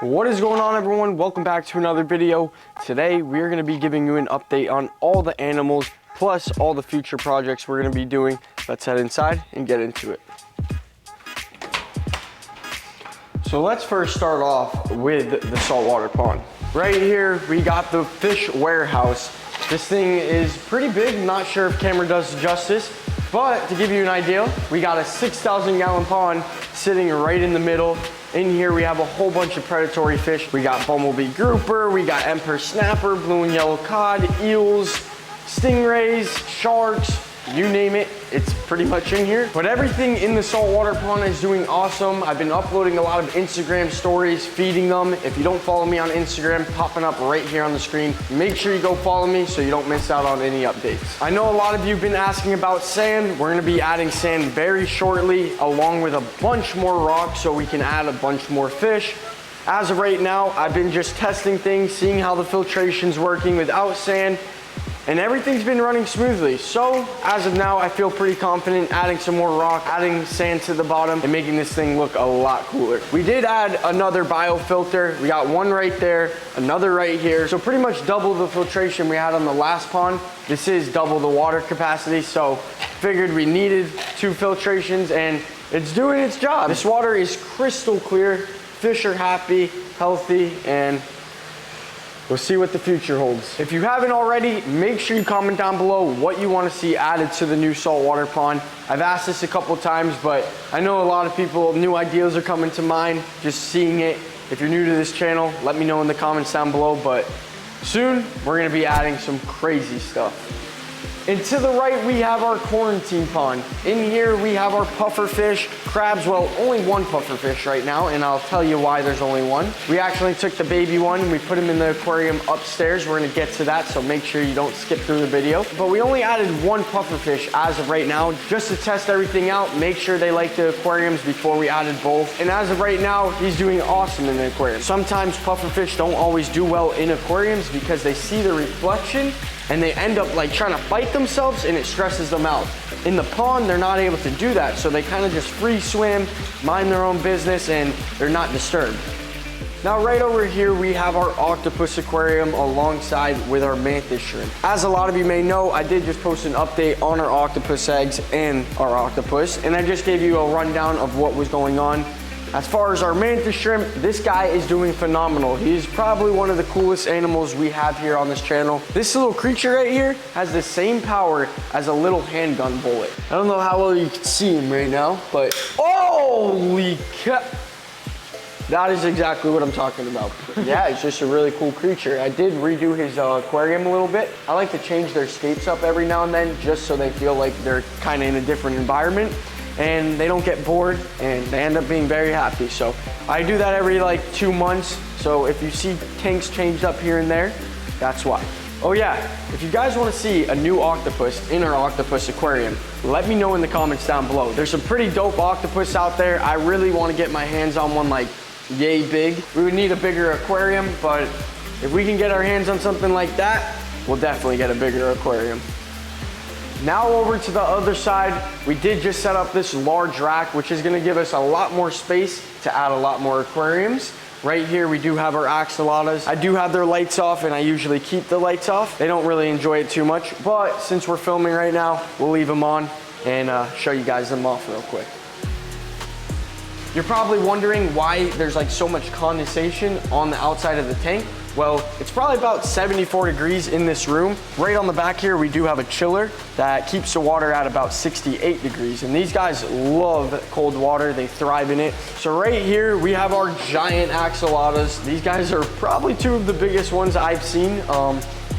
What is going on, everyone? Welcome back to another video. Today we're going to be giving you an update on all the animals plus all the future projects we're going to be doing. Let's head inside and get into it. So let's first start off with the saltwater pond. Right here we got the fish warehouse. This thing is pretty big. Not sure if camera does justice, but to give you an idea, we got a 6,000 gallon pond sitting right in the middle. In here we have a whole bunch of predatory fish. We got bumblebee grouper, we got emperor snapper, blue and yellow cod, eels, stingrays, sharks, you name it, it's pretty much in here. But everything in the saltwater pond is doing awesome. I've been uploading a lot of Instagram stories, feeding them. If you don't follow me on Instagram, popping up right here on the screen, make sure you go follow me so you don't miss out on any updates. I know a lot of you have been asking about sand. We're gonna be adding sand very shortly, along with a bunch more rocks so we can add a bunch more fish. As of right now, I've been just testing things, seeing how the filtration's working without sand, and everything's been running smoothly. So as of now, I feel pretty confident adding some more rock, adding sand to the bottom, and making this thing look a lot cooler. We did add another biofilter. We got one right there, another right here. So pretty much double the filtration we had on the last pond. This is double the water capacity, so figured we needed 2 filtrations, and it's doing its job. This water is crystal clear. Fish are happy, healthy, and we'll see what the future holds. If you haven't already, make sure you comment down below what you want to see added to the new saltwater pond. I've asked this a couple times, but I know a lot of people, new ideas are coming to mind, just seeing it. If you're new to this channel, let me know in the comments down below, but soon we're gonna be adding some crazy stuff. And to the right, we have our quarantine pond. In here, we have our pufferfish, crabs. Well, only one pufferfish right now, and I'll tell you why there's only one. We actually took the baby one and we put him in the aquarium upstairs. We're gonna get to that, so make sure you don't skip through the video. But we only added one pufferfish as of right now, just to test everything out, make sure they like the aquariums before we added both. And as of right now, he's doing awesome in the aquarium. Sometimes pufferfish don't always do well in aquariums because they see the reflection and they end up like trying to fight themselves, and it stresses them out. In the pond, they're not able to do that, so they kind of just free swim, mind their own business, and they're not disturbed. Now right over here, we have our Octopus Aquarium alongside with our Manta Shrimp. As a lot of you may know, I did just post an update on our octopus eggs and our octopus, and I just gave you a rundown of what was going on. As far as our Manta Shrimp, this guy is doing phenomenal. He's probably one of the coolest animals we have here on this channel. This little creature right here has the same power as a little handgun bullet. I don't know how well you can see him right now, but holy cow. That is exactly what I'm talking about. Yeah, it's just a really cool creature. I did redo his aquarium a little bit. I like to change their escapes up every now and then just so they feel like they're kind of in a different environment and they don't get bored and they end up being very happy. So I do that every like 2 months. So if you see tanks changed up here and there, that's why. Oh yeah, if you guys want to see a new octopus in our octopus aquarium, let me know in the comments down below. There's some pretty dope octopus out there. I really want to get my hands on one like yay big. We would need a bigger aquarium, but if we can get our hands on something like that, we'll definitely get a bigger aquarium. Now over to the other side, we did just set up this large rack, which is gonna give us a lot more space to add a lot more aquariums. Right here, we do have our axolotas. I do have their lights off, and I usually keep the lights off. They don't really enjoy it too much, but since we're filming right now, we'll leave them on and show you guys them off real quick. You're probably wondering why there's like so much condensation on the outside of the tank. Well, it's probably about 74 degrees in this room. Right on the back here, we do have a chiller that keeps the water at about 68 degrees. And these guys love cold water, they thrive in it. So right here, we have our giant axolotas. These guys are probably 2 of the biggest ones I've seen.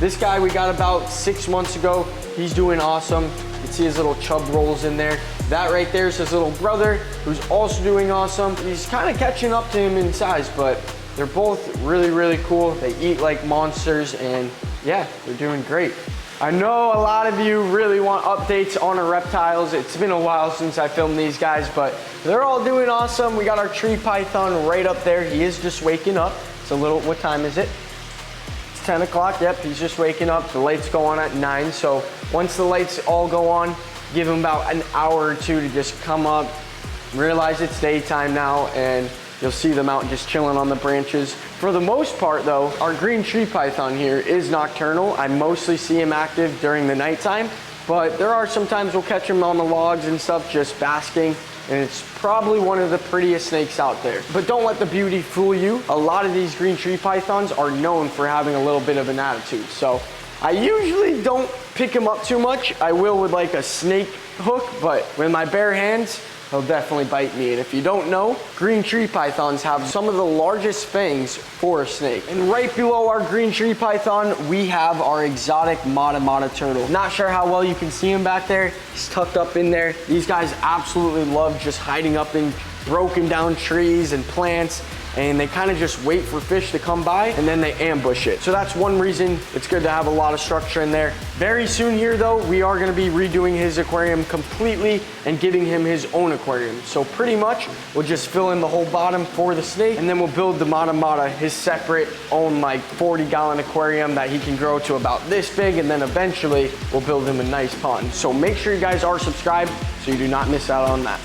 This guy we got about 6 months ago. He's doing awesome. You can see his little chub rolls in there. That right there is his little brother, who's also doing awesome. He's kind of catching up to him in size, but they're both really, really cool. They eat like monsters, and yeah, they're doing great. I know a lot of you really want updates on our reptiles. It's been a while since I filmed these guys, but they're all doing awesome. We got our tree python right up there. He is just waking up. It's a little, what time is it? It's 10 o'clock, yep, he's just waking up. The lights go on at 9, so once the lights all go on, give him about an hour or 2 to just come up, realize it's daytime now, and you'll see them out just chilling on the branches. For the most part though, our green tree python here is nocturnal. I mostly see him active during the nighttime, but there are sometimes we'll catch him on the logs and stuff just basking, and it's probably one of the prettiest snakes out there. But don't let the beauty fool you. A lot of these green tree pythons are known for having a little bit of an attitude. So I usually don't pick him up too much. I will with like a snake hook, but with my bare hands, he'll definitely bite me. And if you don't know, green tree pythons have some of the largest fangs for a snake. And right below our green tree python, we have our exotic Matamata turtle. Not sure how well you can see him back there. He's tucked up in there. These guys absolutely love just hiding up in broken down trees and plants, and they kind of just wait for fish to come by and then they ambush it. So that's one reason it's good to have a lot of structure in there. Very soon here though, we are gonna be redoing his aquarium completely and giving him his own aquarium. So pretty much, we'll just fill in the whole bottom for the snake, and then we'll build the Matamata his separate own like 40-gallon aquarium that he can grow to about this big, and then eventually we'll build him a nice pond. So make sure you guys are subscribed so you do not miss out on that.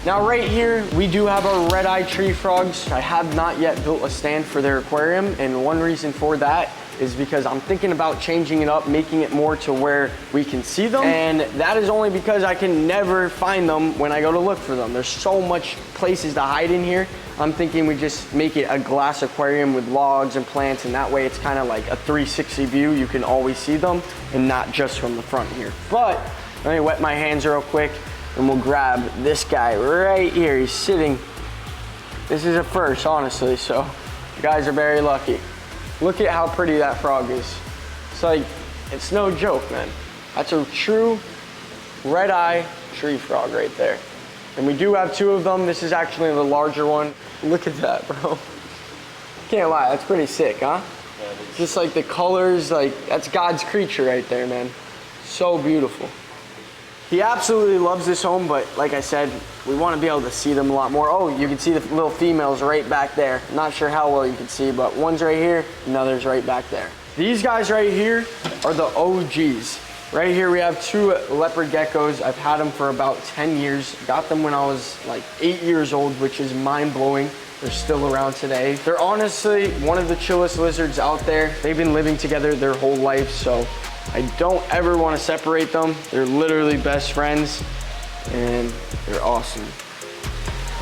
Now right here, we do have our red-eyed tree frogs. I have not yet built a stand for their aquarium, and one reason for that is because I'm thinking about changing it up, making it more to where we can see them, and that is only because I can never find them when I go to look for them. There's so much places to hide in here. I'm thinking we just make it a glass aquarium with logs and plants, and that way it's kind of like a 360 view. You can always see them and not just from the front here. But let me wet my hands real quick, and we'll grab this guy right here. He's sitting. This is a first, honestly, so you guys are very lucky. Look at how pretty that frog is. It's like, it's no joke, man. That's a true red-eye tree frog right there. And we do have two of them. This is actually the larger one. Look at that, bro. Can't lie, that's pretty sick, huh? Just like the colors, like that's God's creature right there, man. So beautiful. He absolutely loves this home, but like I said, we want to be able to see them a lot more. Oh, you can see the little females right back there. Not sure how well you can see, but one's right here, another's right back there. These guys right here are the OGs. Right here we have two leopard geckos. I've had them for about 10 years. Got them when I was like 8 years old, which is mind-blowing. They're still around today. They're honestly one of the chillest lizards out there. They've been living together their whole life, so I don't ever want to separate them. They're literally best friends, and they're awesome.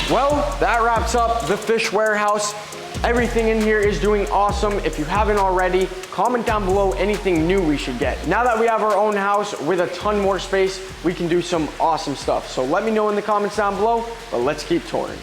Well, that wraps up the fish warehouse. Everything in here is doing awesome. If you haven't already, comment down below anything new we should get. Now that we have our own house with a ton more space, we can do some awesome stuff. So let me know in the comments down below, but let's keep touring.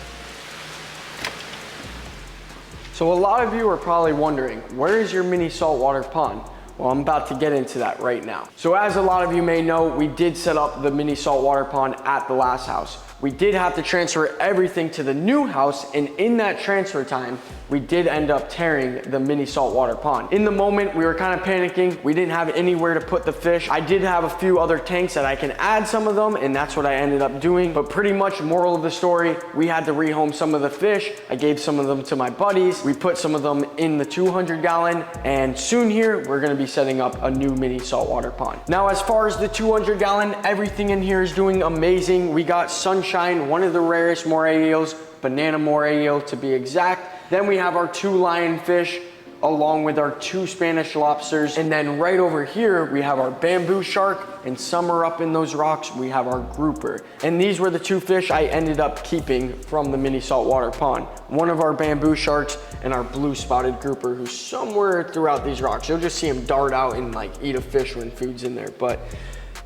So a lot of you are probably wondering, where is your mini saltwater pond? Well, I'm about to get into that right now. So as a lot of you may know, we did set up the mini saltwater pond at the last house. We did have to transfer everything to the new house, and in that transfer time, we did end up tearing the mini saltwater pond. In the moment, we were kind of panicking. We didn't have anywhere to put the fish. I did have a few other tanks that I can add some of them, and that's what I ended up doing. But pretty much moral of the story, we had to rehome some of the fish. I gave some of them to my buddies. We put some of them in the 200-gallon, and soon here, we're gonna be setting up a new mini saltwater pond. Now, as far as the 200-gallon, everything in here is doing amazing. We got Sunshine, one of the rarest moray eels, banana moray eel to be exact. Then we have our two lionfish along with our two Spanish lobsters. And then right over here, we have our bamboo shark, and somewhere up in those rocks, we have our grouper. And these were the two fish I ended up keeping from the mini saltwater pond. One of our bamboo sharks and our blue spotted grouper, who's somewhere throughout these rocks. You'll just see him dart out and like eat a fish when food's in there. But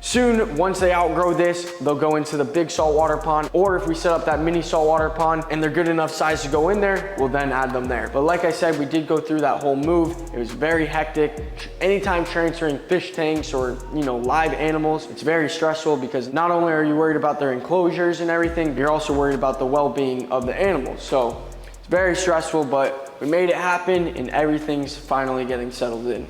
soon, once they outgrow this, they'll go into the big saltwater pond, or if we set up that mini saltwater pond and they're good enough size to go in there, we'll then add them there. But like I said, we did go through that whole move. It was very hectic. Anytime transferring fish tanks or, live animals, it's very stressful because not only are you worried about their enclosures and everything, you're also worried about the well-being of the animals. So it's very stressful, but we made it happen and everything's finally getting settled in.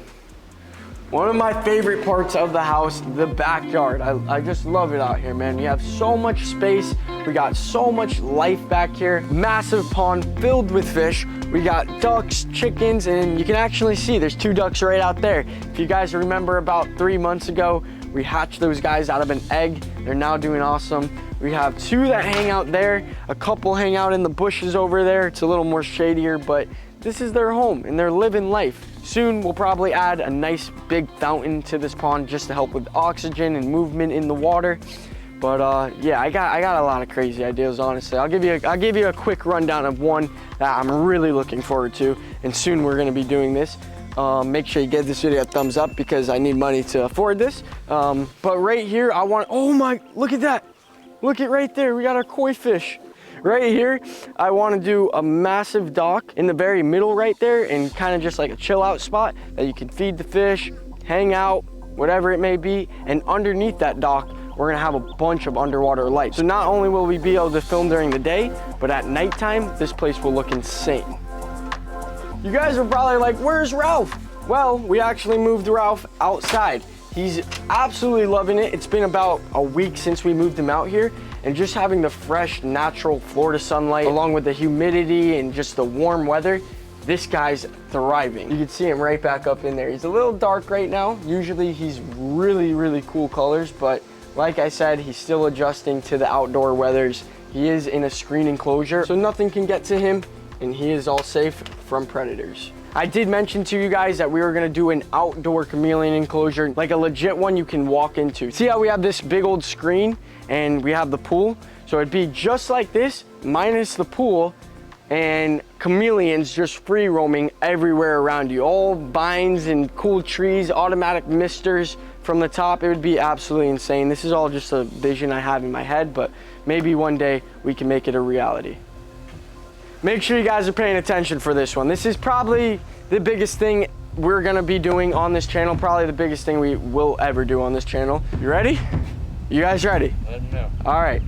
One of my favorite parts of the house, the backyard. I just love it out here, man. We have so much space. We got so much life back here. Massive pond filled with fish. We got ducks, chickens, and you can actually see there's two ducks right out there. If you guys remember about 3 months ago, we hatched those guys out of an egg. They're now doing awesome. We have 2 that hang out there. A couple hang out in the bushes over there. It's a little more shadier, but this is their home and they're living life. Soon we'll probably add a nice big fountain to this pond just to help with oxygen and movement in the water. But yeah, I got a lot of crazy ideas, honestly. I'll give you a quick rundown of one that I'm really looking forward to, and soon we're gonna be doing this. Make sure you give this video a thumbs up because I need money to afford this. But right here, oh my, look at that. Look at right there, we got our koi fish. Right here, I want to do a massive dock in the very middle right there, and kind of just like a chill out spot that you can feed the fish, hang out, whatever it may be. And underneath that dock, we're gonna have a bunch of underwater lights. So not only will we be able to film during the day, but at nighttime, this place will look insane. You guys are probably like, where's Ralph? Well, we actually moved Ralph outside. He's absolutely loving it. It's been about a week since we moved him out here, and just having the fresh, natural Florida sunlight along with the humidity and just the warm weather, this guy's thriving. You can see him right back up in there. He's a little dark right now. Usually he's really, really cool colors, but like I said, he's still adjusting to the outdoor weathers. He is in a screen enclosure, so nothing can get to him, and he is all safe from predators. I did mention to you guys that we were gonna do an outdoor chameleon enclosure, like a legit one you can walk into. See how we have this big old screen and we have the pool? So it'd be just like this, minus the pool, and chameleons just free roaming everywhere around you. All vines and cool trees, automatic misters from the top. It would be absolutely insane. This is all just a vision I have in my head, but maybe one day we can make it a reality. Make sure you guys are paying attention for this one. This is probably the biggest thing we're gonna be doing on this channel, probably the biggest thing we will ever do on this channel. You ready? You guys ready? Let me know. All right.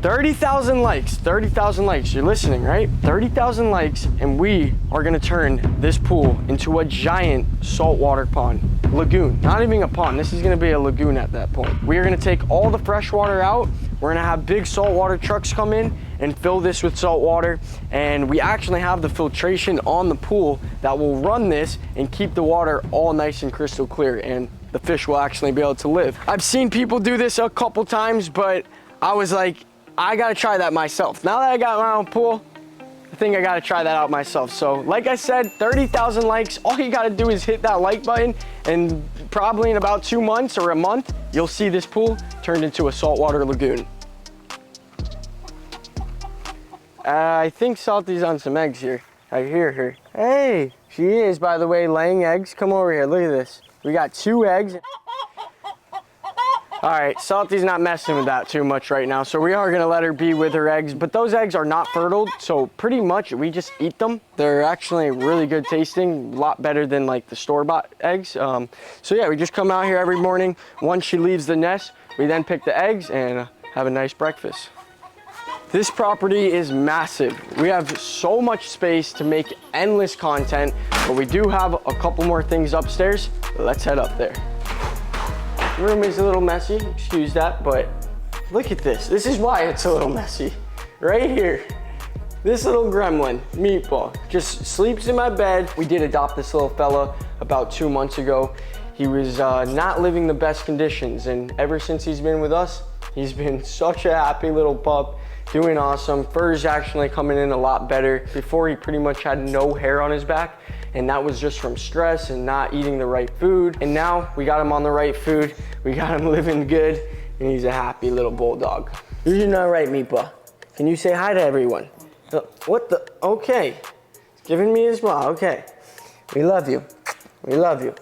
30,000 likes, 30,000 likes. You're listening, right? 30,000 likes, and we are gonna turn this pool into a giant saltwater pond. Lagoon, not even a pond. This is gonna be a lagoon at that point. We are gonna take all the fresh water out. We're gonna have big saltwater trucks come in and fill this with salt water. And we actually have the filtration on the pool that will run this and keep the water all nice and crystal clear. And the fish will actually be able to live. I've seen people do this a couple times, but I was like, I gotta try that myself. Now that I got my own pool, I think I gotta try that out myself. So like I said, 30,000 likes. All you gotta do is hit that like button, and probably in about 2 months or a month, you'll see this pool turned into a saltwater lagoon. I think Salty's on some eggs here. I hear her. Hey, she is, by the way, laying eggs. Come over here, look at this. We got 2 eggs. All right, Salty's not messing with that too much right now, so we are gonna let her be with her eggs, but those eggs are not fertile, so pretty much we just eat them. They're actually really good tasting, a lot better than like the store-bought eggs. So yeah, we just come out here every morning. Once she leaves the nest, we then pick the eggs and have a nice breakfast. This property is massive. We have so much space to make endless content, but we do have a couple more things upstairs. Let's head up there. The room is a little messy, excuse that, but look at this. This is why it's a little messy. Right here, this little gremlin, Meatball, just sleeps in my bed. We did adopt this little fella about 2 months ago. He was not living the best conditions, and ever since he's been with us, he's been such a happy little pup, doing awesome. Fur's actually coming in a lot better. Before, he pretty much had no hair on his back, and that was just from stress and not eating the right food. And now we got him on the right food, we got him living good, and he's a happy little bulldog. You're not right, Meatball. Can you say hi to everyone? What the? Okay. He's giving me a smile. Okay. We love you. We love you.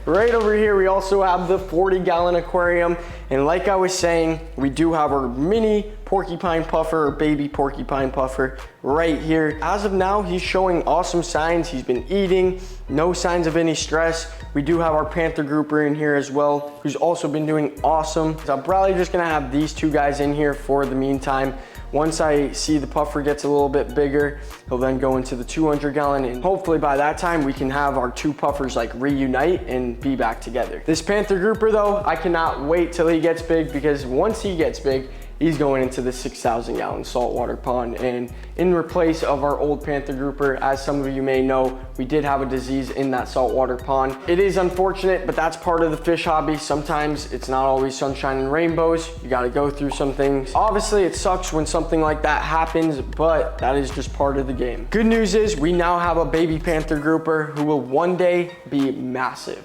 Right over here, we also have the 40-gallon aquarium. And like I was saying, we do have our mini porcupine puffer, or baby porcupine puffer right here. As of now, he's showing awesome signs. He's been eating, no signs of any stress. We do have our Panther Grouper in here as well, who's also been doing awesome. So I'm probably just gonna have these 2 guys in here for the meantime. Once I see the puffer gets a little bit bigger, he'll then go into the 200-gallon, and hopefully by that time we can have our 2 puffers like reunite and be back together. This Panther Grouper though, I cannot wait till he gets big, because once he gets big, he's going into the 6,000 gallon saltwater pond. And in replace of our old Panther Grouper, as some of you may know, we did have a disease in that saltwater pond. It is unfortunate, but that's part of the fish hobby. Sometimes it's not always sunshine and rainbows. You gotta go through some things. Obviously, it sucks when something like that happens, but that is just part of the game. Good news is we now have a baby Panther Grouper who will one day be massive.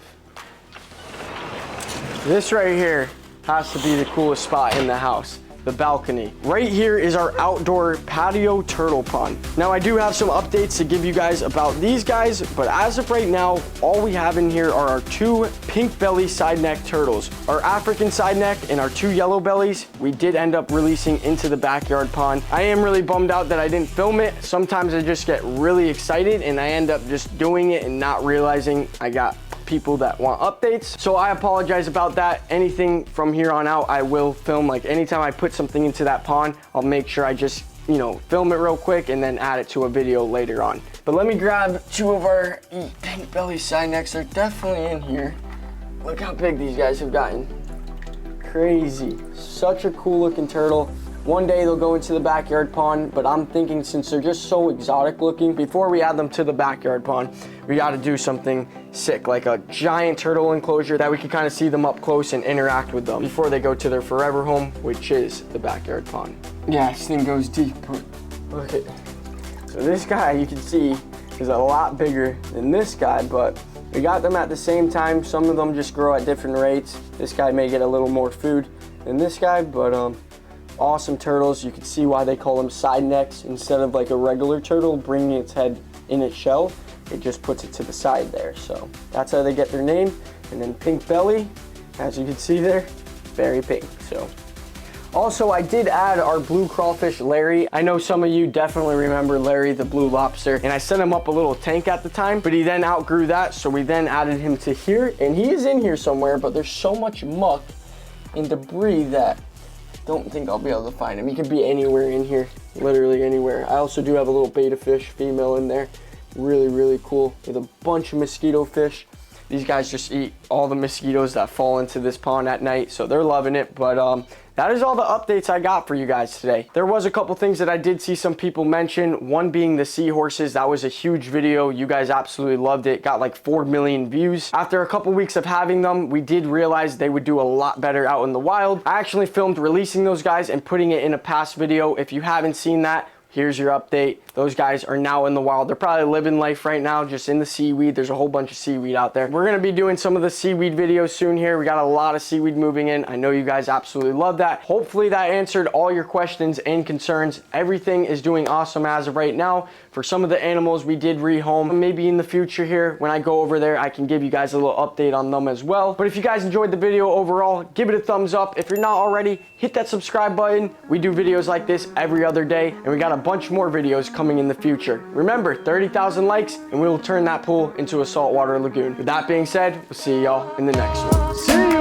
This right here has to be the coolest spot in the house, the balcony. Right here is our outdoor patio turtle pond. Now I do have some updates to give you guys about these guys, but as of right now, all we have in here are our 2 pink belly side neck turtles. Our African side neck and our 2 yellow bellies, we did end up releasing into the backyard pond. I am really bummed out that I didn't film it. Sometimes I just get really excited and I end up just doing it and not realizing I got people that want updates. So I apologize about that. Anything from here on out, I will film. Like anytime I put something into that pond, I'll make sure I just, you know, film it real quick and then add it to a video later on. But let me grab 2 of our pink belly side necks. They're definitely in here. Look how big these guys have gotten. Crazy. Such a cool looking turtle. One day they'll go into the backyard pond, but I'm thinking since they're just so exotic looking, before we add them to the backyard pond, we got to do something sick, like a giant turtle enclosure that we can kind of see them up close and interact with them before they go to their forever home, which is the backyard pond. Yeah, this thing goes deep. Look at, so this guy you can see is a lot bigger than this guy, but we got them at the same time. Some of them just grow at different rates. This guy may get a little more food than this guy, but awesome turtles. You can see why they call them side necks. Instead of like a regular turtle bringing its head in its shell, it just puts it to the side there. So that's how they get their name. And then pink belly, as you can see there, very pink. So also I did add our blue crawfish Larry. I know some of you definitely remember Larry the blue lobster, and I set him up a little tank at the time, but he then outgrew that, so we then added him to here, and he is in here somewhere, but there's so much muck and debris that don't think I'll be able to find him. He could be anywhere in here, literally anywhere. I also do have a little betta fish female in there. Really, really cool, with a bunch of mosquito fish. These guys just eat all the mosquitoes that fall into this pond at night, so they're loving it. But that is all the updates I got for you guys today. There was a couple things that I did see some people mention, one being the seahorses. That was a huge video. You guys absolutely loved it. Got like 4 million views. After a couple weeks of having them, we did realize they would do a lot better out in the wild. I actually filmed releasing those guys and putting it in a past video. If you haven't seen that, here's your update. Those guys are now in the wild. They're probably living life right now, just in the seaweed. There's a whole bunch of seaweed out there. We're gonna be doing some of the seaweed videos soon here. We got a lot of seaweed moving in. I know you guys absolutely love that. Hopefully that answered all your questions and concerns. Everything is doing awesome as of right now. For some of the animals we did rehome. Maybe in the future here, when I go over there, I can give you guys a little update on them as well. But if you guys enjoyed the video overall, give it a thumbs up. If you're not already, hit that subscribe button. We do videos like this every other day, and we got a bunch more videos coming in the future. Remember, 30,000 likes and we will turn that pool into a saltwater lagoon. With that being said, we'll see y'all in the next one. See ya!